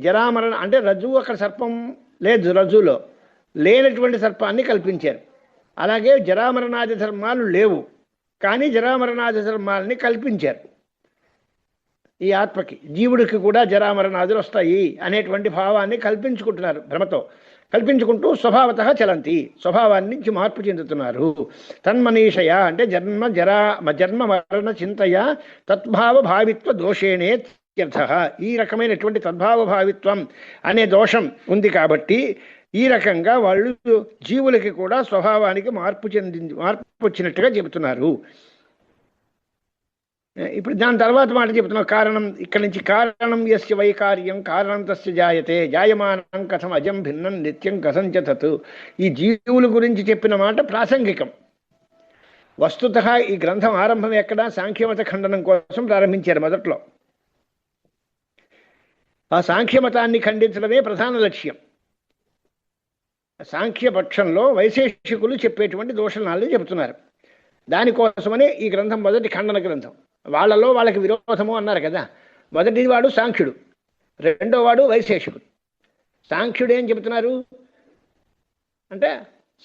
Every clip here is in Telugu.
జరామరణ అంటే రజ్జువు, అక్కడ సర్పం లేదు, రజ్జులో లేనటువంటి సర్పాన్ని కల్పించారు. అలాగే జరామరణాది ధర్మాలు లేవు, కానీ జరామరణాది ధర్మాలని కల్పించారు. ఈ ఆత్మకి, జీవుడికి కూడా జరామరణాదులు వస్తాయి అనేటువంటి భావాన్ని కల్పించుకుంటున్నారు. భ్రమతో కల్పించుకుంటూ స్వభావత చలంతి, స్వభావాన్ని నుంచి మార్పు చెందుతున్నారు. తన్మనీషయ అంటే జన్మ మరణ చింతయ తద్భావ భావిత్వ దోషేణే ఇత్యర్థ. ఈ రకమైనటువంటి తద్భావ భావిత్వం అనే దోషం ఉంది కాబట్టి ఈ రకంగా వాళ్ళు జీవులకి కూడా స్వభావానికి మార్పు వచ్చినట్టుగా చెబుతున్నారు. ఇప్పుడు దాని తర్వాత మాట చెబుతున్నాం. కారణం ఇక్కడి నుంచి కారణం యస్య వైకార్యం కారణం తస్య జాయతే జాయమానం కథం అజం భిన్నం నిత్యం కథంచ తత్. ఈ జీవుల గురించి చెప్పిన మాట ప్రాసంగికం. వస్తుతః ఈ గ్రంథం ఆరంభం ఎక్కడ? సాంఖ్యమత ఖండనం కోసం ప్రారంభించారు మొదట్లో. ఆ సాంఖ్యమతాన్ని ఖండించడమే ప్రధాన లక్ష్యం. సాంఖ్యపక్షంలో వైశేషికులు చెప్పేటువంటి దోషణాలను చెబుతున్నారు. దానికోసమనే ఈ గ్రంథం మొదటి ఖండన గ్రంథం. వాళ్ళకి విరోధము అన్నారు కదా. మొదటి వాడు సాంఖ్యుడు, రెండో వాడు వైశేషికుడు. సాంఖ్యుడు ఏం చెబుతున్నారు అంటే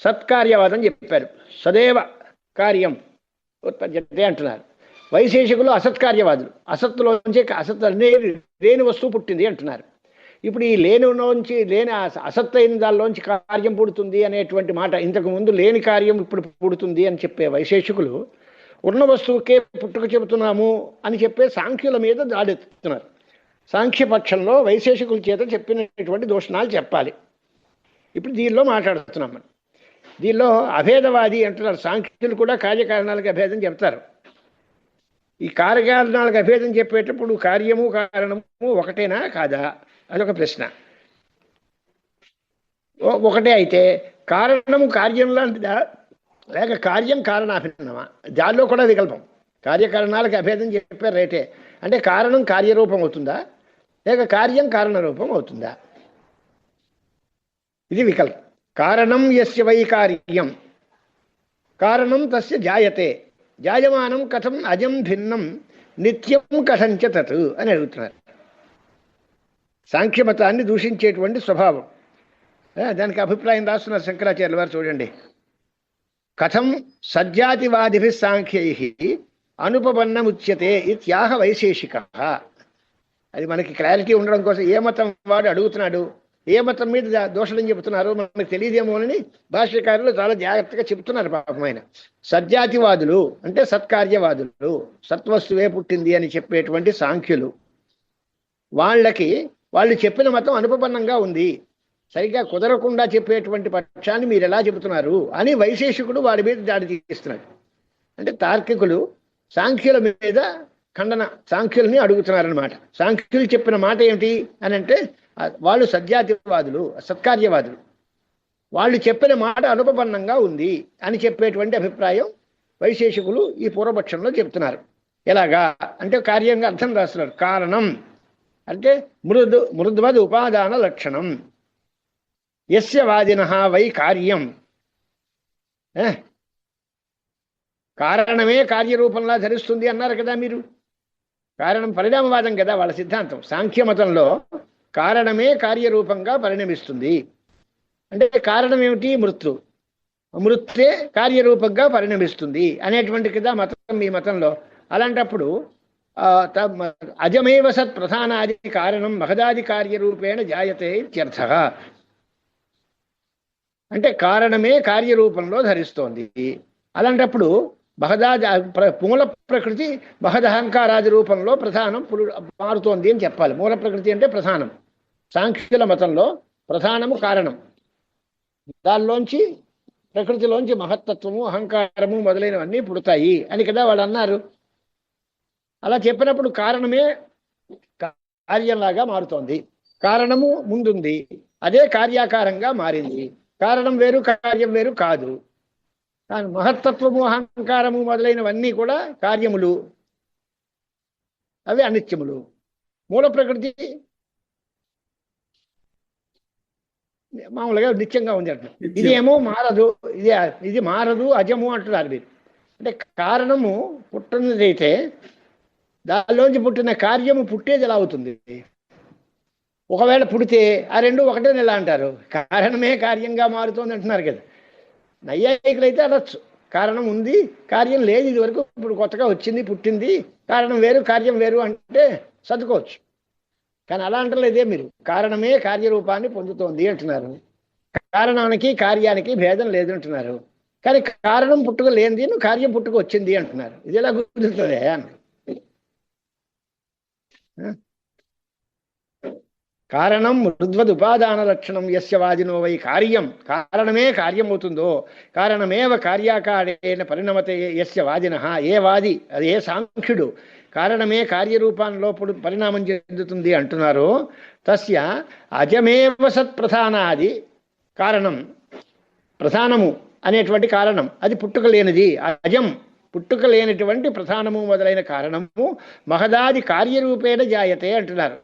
సత్కార్యవాదం చెప్పారు. సదేవ కార్యం ఉత్పద్యతే అంటున్నారు. వైశేషికులు అసత్కార్యవాదులు, అసత్తులోంచి అసత్ అనేది లేని వస్తువు పుట్టింది అంటున్నారు. ఇప్పుడు ఈ లేనిలోంచి లేని అసత్ అయిన దానిలోంచి కార్యం పుడుతుంది అనేటువంటి మాట, ఇంతకు ముందు లేని కార్యం ఇప్పుడు పుడుతుంది అని చెప్పే వైశేషికులు ఉన్న వస్తువుకే పుట్టుక చెబుతున్నాము అని చెప్పే సాంఖ్యుల మీద దాడెత్తుతున్నారు. సాంఖ్యపక్షంలో వైశేషికుల చేత చెప్పినటువంటి దోషణాలు చెప్పాలి. ఇప్పుడు దీనిలో మాట్లాడుతున్నాం మనం. దీనిలో అభేదవాది అంటున్నారు. సాంఖ్యులు కూడా కార్యకారణాలకు అభేదం చెప్తారు. ఈ కార్యకారణాలకు అభేదం చెప్పేటప్పుడు కార్యము కారణము ఒకటేనా కాదా అదొక ప్రశ్న. ఒకటే అయితే కారణము కార్యం లాంటిదా లేక కార్యం కారణాభిన్నమా? దానిలో కూడా వికల్పం. కార్యకారణాలకు అభేదం చెప్పారు రైటే, అంటే కారణం కార్యరూపం అవుతుందా లేక కార్యం కారణరూపం అవుతుందా? ఇది వికల్పం. కారణం యస్య వై కార్యం కారణం తస్య జాయతే జాయమానం కథం అజం భిన్నం నిత్యం కథంచ తత్ అని అడుగుతున్నారు. సాంఖ్యమతాన్ని దూషించేటువంటి స్వభావం, దానికి అభిప్రాయం రాస్తున్నారు శంకరాచార్యుల వారు. చూడండి, కథం సజ్జాతివాదిభి సాంఖ్యై అనుపపన్నముచ్యతే ఇత్యాహ వైశేషిక. అది మనకి క్లారిటీ ఉండడం కోసం ఏ మతం వాడు అడుగుతున్నాడు, ఏ మతం మీద దోషణం చెబుతున్నారు మనకు తెలియదేమో అని భాష్యకారులు చాలా జాగ్రత్తగా చెబుతున్నారు. పాపం ఆయన సజ్జాతివాదులు అంటే సత్కార్యవాదులు, సత్వస్తువే పుట్టింది అని చెప్పేటువంటి సాంఖ్యులు, వాళ్ళు చెప్పిన మతం అనుపపన్నంగా ఉంది, సరిగ్గా కుదరకుండా చెప్పేటువంటి పక్షాన్ని మీరు ఎలా చెబుతున్నారు అని వైశేషికుడు వాడి మీద దాడి తీస్తున్నాడు. అంటే తార్కికులు సాంఖ్యుల మీద ఖండన, సాంఖ్యుల్ని అడుగుతున్నారనమాట. సాంఖ్యులు చెప్పిన మాట ఏమిటి అని అంటే వాళ్ళు సజ్జాతివాదులు, సత్కార్యవాదులు, వాళ్ళు చెప్పిన మాట అనుపపన్నంగా ఉంది అని చెప్పేటువంటి అభిప్రాయం వైశేషికులు ఈ పూర్వపక్షంలో చెప్తున్నారు. ఎలాగా అంటే కార్యంగా అర్థం రాస్తున్నారు. కారణం అంటే మృద్వద్ ఉపాదాన లక్షణం యస్య వాదినః వై కార్యం. కారణమే కార్యరూపంలా ధరిస్తుంది అన్నారు కదా మీరు. కారణం పరిణామవాదం కదా వాళ్ళ సిద్ధాంతం. సాంఖ్యమతంలో కారణమే కార్యరూపంగా పరిణమిస్తుంది అంటే కారణం ఏమిటి? మృత్తే కార్యరూపంగా పరిణమిస్తుంది అనేటువంటి కదా మతం మీ మతంలో. అలాంటప్పుడు అజమేవ సత్ ప్రధానాది కారణం మహదాది కార్యరూపేణ జాయతే ఇత్యర్థ. అంటే కారణమే కార్యరూపంలో ధరిస్తోంది. అలాంటప్పుడు మూల ప్రకృతి మహదహంకారాది రూపంలో ప్రధానం మారుతోంది అని చెప్పాలి. మూల ప్రకృతి అంటే ప్రధానం. సాంఖ్యుల మతంలో ప్రధానము కారణం, దానిలోంచి ప్రకృతిలోంచి మహత్తత్వము అహంకారము మొదలైనవన్నీ పుడతాయి అని కదా వాళ్ళు అన్నారు. అలా చెప్పినప్పుడు కారణమే కార్యంలాగా మారుతోంది. కారణము ముందుంది, అదే కార్యాకారంగా మారింది. కారణం వేరు కార్యం వేరు కాదు. కానీ మహత్తత్వము అహంకారము మొదలైనవన్నీ కూడా కార్యములు, అవి అనిత్యములు. మూల ప్రకృతి మామూలుగా నిత్యంగా ఉంది అంటారు. ఇదేమో మారదు, ఇది మారదు, అజము అంటున్నారు మీరు. అంటే కారణము పుట్టినదైతే దానిలోంచి పుట్టిన కార్యము పుట్టేది ఎలా అవుతుంది? ఒకవేళ పుడితే ఆ రెండు ఒకటే నెల అంటారు. కారణమే కార్యంగా మారుతోంది అంటున్నారు కదా. నైయాయికులైతే అనొచ్చు, కారణం ఉంది కార్యం లేదు, ఇది వరకు ఇప్పుడు కొత్తగా వచ్చింది పుట్టింది, కారణం వేరు కార్యం వేరు అంటే సర్దుకోవచ్చు. కానీ అలా అంటలేదే మీరు, కారణమే కార్యరూపాన్ని పొందుతోంది అంటున్నారు. కారణానికి కార్యానికి భేదం లేదు అంటున్నారు. కానీ కారణం పుట్టుక లేనిది కార్యం పుట్టుక వచ్చింది అంటున్నారు. ఇది ఎలా కుదురుతుంది అని. కారణం మృద్వదుపాదాన లక్షణం యస్య వాదినో వై కార్యం, కారణమే కార్యమవుతుందో, కారణమేవ కార్యాకారేణ పరిణమతే యస్య వాదిన, ఏ వాది అది ఏ సాంఖ్యుడు కారణమే కార్యరూపాల్లో పరిణామం చెందుతుంది అంటున్నారో, తస్య అజమేవ సత్ప్రధానాది కారణం, ప్రధానము అనేటువంటి కారణం అది పుట్టుక లేనిది, అజం పుట్టుక లేనటువంటి ప్రధానము మొదలైన కారణము మహదాది కార్యరూపేణ జాయతే అంటున్నారు.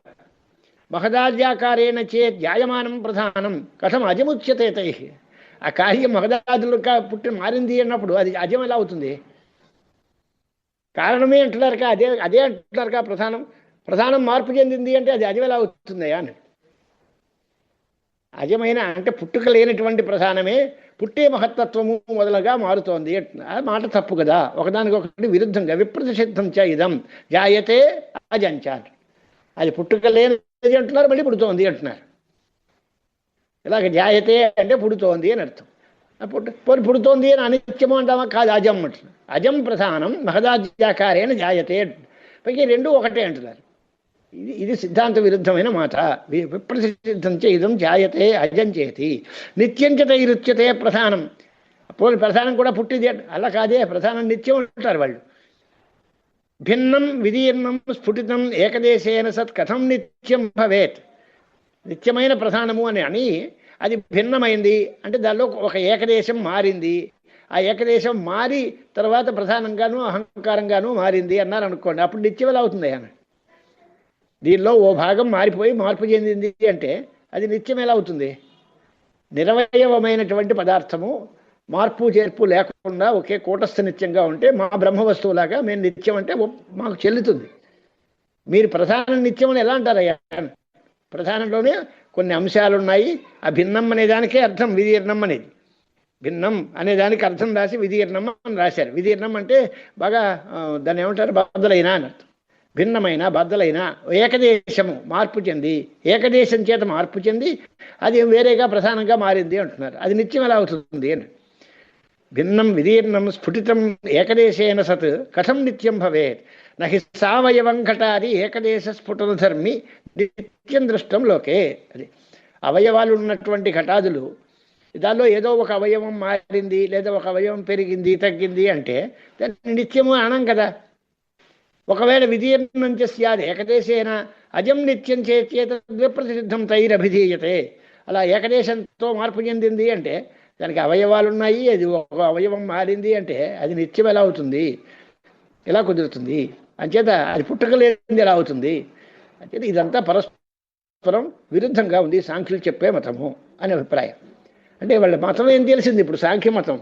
మహదాద్యాకారేణ చే జాయమానం ప్రధానం కథం అజముచ్యతే తై. ఆ కార్యం మహదాదులుగా పుట్టి మారింది అన్నప్పుడు అది అజం ఎలా అవుతుంది? కారణమే అంటున్నారు కా, అదే అదే అంటున్నారు కా ప్రధానం. ప్రధానం మార్పు చెందింది అంటే అది అజం ఎలా అవుతుందయా అని. అజమైన అంటే పుట్టుక లేనటువంటి ప్రధానమే పుట్టే మహత్తత్వము మొదలుగా మారుతోంది అంటున్నారు. ఆ మాట తప్పు కదా, ఒకదానికొకటి విరుద్ధంగా. విప్రతిషిద్ధం చ ఇదం జాయతే అజంచ, అది పుట్టుక లేనిది అంటున్నారు, మళ్ళీ పుడుతోంది అంటున్నారు. ఇలాగ జాయతే అంటే పుడుతోంది అని అర్థం. పుడుతోంది అని అనిత్యము అంటామా? కాదు, అజం అంటున్నారు. అజం ప్రధానం మహదాజ్యాకారేణ జాయతే, పైకి రెండు ఒకటే అంటున్నారు. ఇది సిద్ధాంత విరుద్ధమైన మాట. విప్రసిద్ధం చే ఇదం జాయతే అజం చేతి నిత్యం చ తైరుచ్యతే ప్రధానం. పోలి ప్రధానం కూడా పుట్టిది అలా కాదే, ప్రధానం నిత్యం ఉంటారు వాళ్ళు. భిన్నం విదీర్ణం స్ఫుటితం ఏకదేశేన సత్ కథం నిత్యం భవేత్. నిత్యమైన ప్రధానము అని అది భిన్నమైంది అంటే దానిలో ఒక ఏకదేశం మారింది. ఆ ఏకదేశం మారి తర్వాత ప్రధానంగాను అహంకారంగాను మారింది అన్నారు అనుకోండి, అప్పుడు నిత్యం ఎలా అవుతుంది అని. దీనిలో ఓ భాగం మారిపోయి మార్పు చెందింది అంటే అది నిత్యం ఎలా అవుతుంది? నిరవయవమైనటువంటి పదార్థము మార్పు చేర్పు లేకుండా ఒకే కూటస్థ నిత్యంగా ఉంటే మా బ్రహ్మ వస్తువులాగా మేము నిత్యం అంటే మాకు చెల్లుతుంది. మీరు ప్రధాన నిత్యం అని ఎలా అంటారయ్యా? ప్రధానంలోనే కొన్ని అంశాలు ఉన్నాయి. ఆ భిన్నం అనే దానికే అర్థం విదీర్ణం అనేది. భిన్నం అనే దానికి అర్థం రాసి విదీర్ణం అని రాశారు. విదీర్ణం అంటే బాగా దాన్ని ఏమంటారు, బద్దలైన అని అర్థం. భిన్నమైన బద్దలైన ఏకదేశము మార్పు చెంది, ఏకదేశం చేత మార్పు చెంది అది వేరేగా ప్రధానంగా మారింది అంటున్నారు. అది నిత్యం ఎలా అవుతుంది అని. భిన్నం విదీర్ణం స్ఫుటితం ఏకదేశేన సత్ కథం నిత్యం భవేత్ నహి సావయవం ఘటాది ఏకదేశ స్ఫుటన ధర్మి నిత్యం దృష్టం లోకే. అది అవయవాలు ఉన్నటువంటి ఘటాదులు, దానిలో ఏదో ఒక అవయవం మారింది లేదా ఒక అవయవం పెరిగింది తగ్గింది అంటే దాన్ని నిత్యము అనం కదా. ఒకవేళ విదీర్ణం చేయాలి ఏకదేశేన అజం నిత్యం చేత విప్రసిద్ధం తైరభిధీయతే. అలా ఏకదేశంతో మార్పు చెందింది అంటే దానికి అవయవాలు ఉన్నాయి, అది ఒక అవయవం మారింది అంటే అది నిత్యం ఎలా అవుతుంది? ఎలా కుదురుతుంది? అంచేత అది పుట్టుకలేనిది ఎలా అవుతుంది? అంచేత ఇదంతా పరస్పరం విరుద్ధంగా ఉంది సాంఖ్యులు చెప్పే మతము అనే అభిప్రాయం. అంటే వాళ్ళ మతం ఏం తెలిసింది ఇప్పుడు, సాంఖ్య మతం.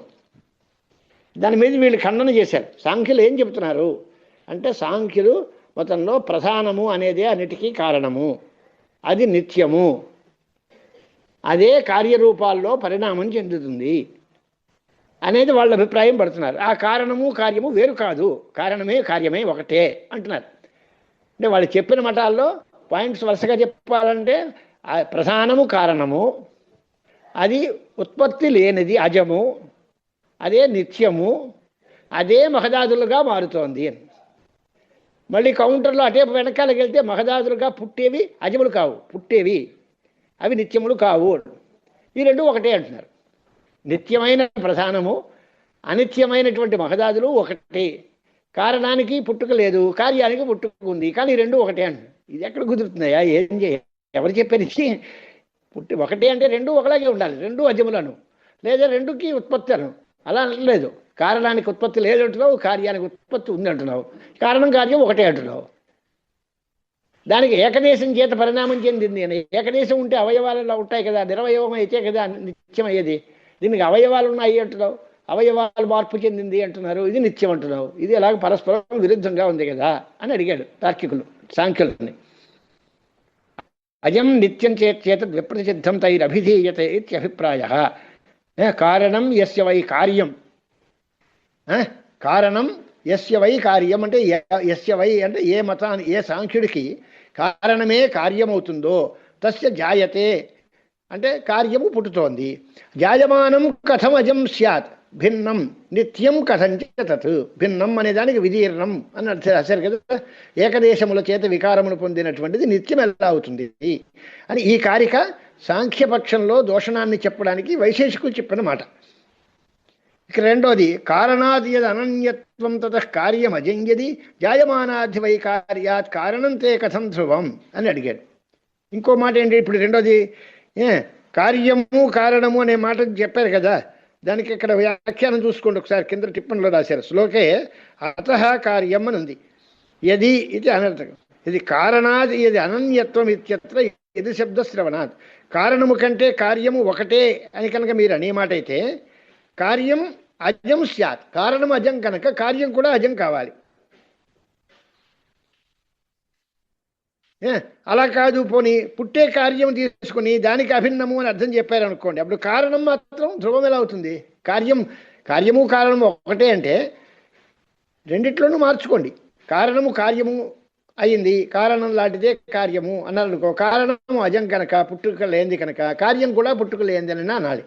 దాని మీద వీళ్ళు ఖండన చేశారు. సాంఖ్యులు ఏం చెబుతున్నారు అంటే, సాంఖ్యులు మతంలో ప్రధానము అనేదే అన్నిటికీ కారణము, అది నిత్యము, అదే కార్యరూపాల్లో పరిణామం చెందుతుంది అనేది వాళ్ళ అభిప్రాయం పడుతున్నారు. ఆ కారణము కార్యము వేరు కాదు, కారణమే కార్యమే ఒకటే అంటున్నారు. అంటే వాళ్ళు చెప్పిన మతాల్లో పాయింట్స్ వరుసగా చెప్పాలంటే, ప్రధానము కారణము, అది ఉత్పత్తి లేనిది అజము, అదే నిత్యము, అదే మహదాదులుగా మారుతోంది అని. మళ్ళీ కౌంటర్లో అటే వెనకాలకి వెళ్తే మహదాదులుగా పుట్టేవి అజములు కావు, పుట్టేవి అవి నిత్యములు కావు. ఈ రెండు ఒకటే అంటున్నారు. నిత్యమైన ప్రధానము, అనిత్యమైనటువంటి మహదాదులు ఒకటి. కారణానికి పుట్టుక లేదు, కార్యానికి పుట్టుక ఉంది, కానీ ఈ రెండు ఒకటే అంటున్నారు. ఇది ఎక్కడ కుదురుతున్నాయా? ఏం ఎవరు చెప్పారు? పుట్టి ఒకటే అంటే రెండు ఒకలాగే ఉండాలి, రెండు అజములను, లేదా రెండుకి ఉత్పత్తి అను. అలా లేదు, కారణానికి ఉత్పత్తి లేదు అంటున్నావు, కార్యానికి ఉత్పత్తి ఉంది అంటున్నావు, కారణం కార్యం ఒకటే అంటున్నావు. దానికి ఏకదేశం చేత పరిణామం చెందింది అని. ఏకదేశం ఉంటే అవయవాలలో ఉంటాయి కదా, నిరవయవం అయితే కదా నిత్యం అయ్యేది. దీనికి అవయవాలు ఉన్నాయి అంటున్నావు, అవయవాలు మార్పు చెందింది అంటున్నారు, ఇది నిత్యం అంటున్నావు. ఇది ఎలాగ పరస్పరం విరుద్ధంగా ఉంది కదా అని అడిగాడు తార్కికులు సాంఖ్యులని. అజం నిత్యం చేత విప్రసిద్ధం తైరభిధీయతే ఇత్యభిప్రాయ. కారణం యస్య వై కార్యం, కారణం యస్య వై కార్యం అంటే యస్య వై అంటే ఏ మతాన్ని, ఏ సాంఖ్యుడికి కారణమే కార్యమవుతుందో తస్య జాయతే అంటే కార్యము పుట్టుతోంది. జాయమానం కథం అజం స్యాత్ భిన్నం నిత్యం కథంచ తత్. భిన్నం అనేదానికి విదీర్ణం అని రాశారు కదా. ఏకదేశముల చేత వికారమును పొందినటువంటిది నిత్యం ఎలా అవుతుంది అని ఈ కారిక సాంఖ్యపక్షంలో దోషణాన్ని చెప్పడానికి వైశేషికులు చెప్పిన మాట. ఇక రెండోది కారణాది యద్ అనన్యత్వం తతః కార్యం అజంయది జాయమానాధి వై కార్యాత్ కారణం తే కథం ధ్రువం అని అడిగాడు. ఇంకో మాట ఏంటి ఇప్పుడు రెండోది, కార్యము కారణము అనే మాట చెప్పారు కదా, దానికి ఇక్కడ వ్యాఖ్యానం చూసుకోండి ఒకసారి. కింద టిప్పణిలో రాశారు. శ్లోకే అతః కార్యం అని ఉంది. యది ఇది అనర్థకం. ఇది కారణాది ఇది అనన్యత్వం ఇత్యత్ర ఇది శబ్దశ్రవణాత్. కారణము కంటే కార్యము ఒకటే అని కనుక మీరు అనే మాట అయితే కార్యం అజం స్యాత్, కారణం అజం కనుక కార్యం కూడా అజం కావాలి. అలా కాదు, పోనీ పుట్టే కార్యం తీసుకుని దానికి అభిన్నము అని అర్థం చెప్పారనుకోండి, అప్పుడు కారణం మాత్రం ధ్రువం ఎలా అవుతుంది? కార్యము కారణము ఒకటే అంటే రెండిట్లోనూ మార్చుకోండి. కారణము కార్యము అయింది, కారణం లాంటిదే కార్యము అన్నారనుకో, కారణము అజం కనుక పుట్టుక లేనిది కనుక కార్యం కూడా పుట్టుక లేనిది అని అనాలి.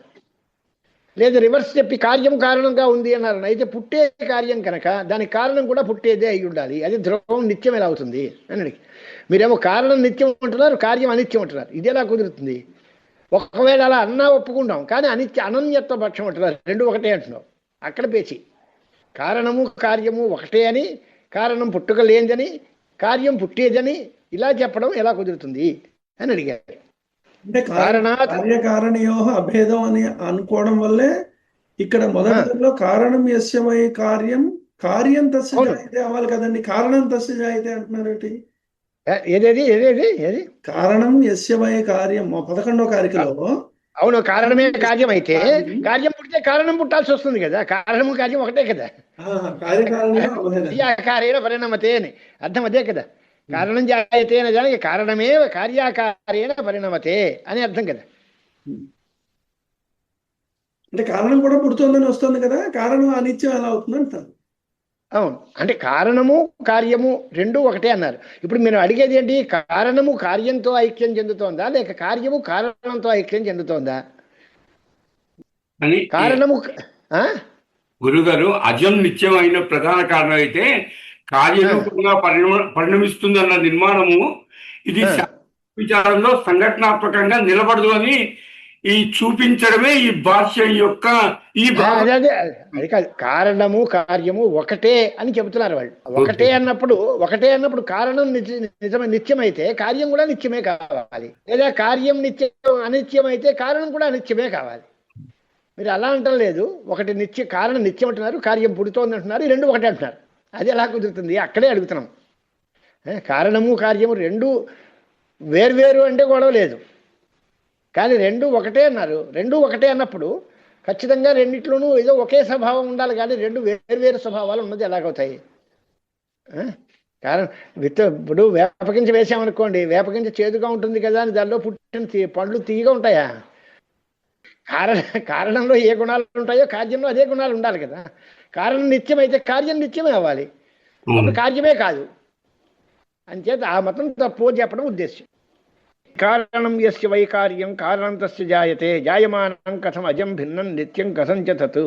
లేదా రివర్స్ చెప్పి కార్యం కారణంగా ఉంది అన్నారు, అయితే పుట్టే కార్యం కనుక దానికి కారణం కూడా పుట్టేదే అయి ఉండాలి. అది ధ్రువం నిత్యం ఎలా అవుతుంది అని అడిగి, మీరేమో కారణం నిత్యం అంటున్నారు, కార్యం అనిత్యం అంటున్నారు. ఇది ఎలా కుదురుతుంది? ఒకవేళ అలా అన్నా ఒప్పుకుంటాం, కానీ అనన్యత్వ పక్షం అంటున్నారు, రెండు ఒకటే అంటున్నాం. అక్కడ పేచి కారణము కార్యము ఒకటే అని, కారణం పుట్టుక లేనిదని, కార్యం పుట్టేదని ఇలా చెప్పడం ఎలా కుదురుతుంది అని అడిగారు. అంటే కార్యకారణయో అభేదం అని అనుకోవడం వల్లే ఇక్కడ మొదటిలో కారణం యస్యమై కార్యం కార్యం తస్య జాయితే అవ్వాలి కదండి. కారణం తస్య జాయితే అంటున్నారు ఏంటి? ఏది కారణం యస్యమై కార్యం 11వ కారికలో. అవును, కారణమే కార్యం అయితే కార్యం పుట్టితే కారణం పుట్టాల్సి వస్తుంది కదా. కారణము కార్యం ఒకటే కదా. కార్యకారేణ పరిణమతే అని అర్థం అదే కదా. కారణం జాయతే అనే దానికి కారణమే కార్యాకారేణ పరిణమతే అని అర్థం కదా. అంటే కారణం కూడా పుడుతుందని వస్తుంది కదా, కారణం అనిత్యం ఎలా అవుతుంది అంటారు. అవును, అంటే కారణము కార్యము రెండు ఒకటే అన్నారు. ఇప్పుడు మీరు అడిగేది ఏంటి? కారణము కార్యంతో ఐక్యం చెందుతోందా లేక కార్యము కారణంతో ఐక్యం చెందుతోందా? కారణము గురుగారు అజం నిత్యం అయిన ప్రధాన కారణం అయితే కార్యరూపంగా పరిణమిస్తుంది అన్న నిర్మాణము ఇది విచారంలో సంఘటనాత్మకంగా నిలబడదు అని ఈ చూపించడమే ఈ భాష్యం యొక్క అది కాదు. కారణము కార్యము ఒకటే అని చెబుతున్నారు వాళ్ళు. ఒకటే అన్నప్పుడు కారణం నిత్యమైతే కార్యం కూడా నిత్యమే కావాలి, లేదా కార్యం అనిత్యం అయితే కారణం కూడా అనిత్యమే కావాలి. మీరు అలా అంటలేదు. ఒకటి కారణం నిత్యం అంటున్నారు, కార్యం పుడుతోంది అంటున్నారు, ఈ రెండు ఒకటే అంటున్నారు. అది ఎలా కుదురుతుంది? అక్కడే అడుగుతున్నాం. కారణము కార్యము రెండు వేర్వేరు అంటే గొడవ లేదు, కానీ రెండు ఒకటే అన్నారు. రెండు ఒకటే అన్నప్పుడు ఖచ్చితంగా రెండిట్లోనూ ఏదో ఒకే స్వభావం ఉండాలి, కానీ రెండు వేర్వేరు స్వభావాలు ఉన్నది ఎలాగవుతాయి? కారణం ఇప్పుడు వేపగింజ వేసామనుకోండి, వేపగింజ చేదుగా ఉంటుంది కదా అని దానిలో పుట్టిన పండ్లు తీయగా ఉంటాయా? కారణంలో ఏ గుణాలు ఉంటాయో కార్యంలో అదే గుణాలు ఉండాలి కదా. కారణం నిత్యమైతే కార్యం నిత్యమే అవ్వాలి, అప్పుడు కార్యమే కాదు. అంచేత ఆ మతం తప్పు చెప్పడం ఉద్దేశ్యం. కారణం యస్య వై కార్యం కారణం తస్య జాయతే జాయమానం కథం అజం భిన్నం నిత్యం కథంచ తత్.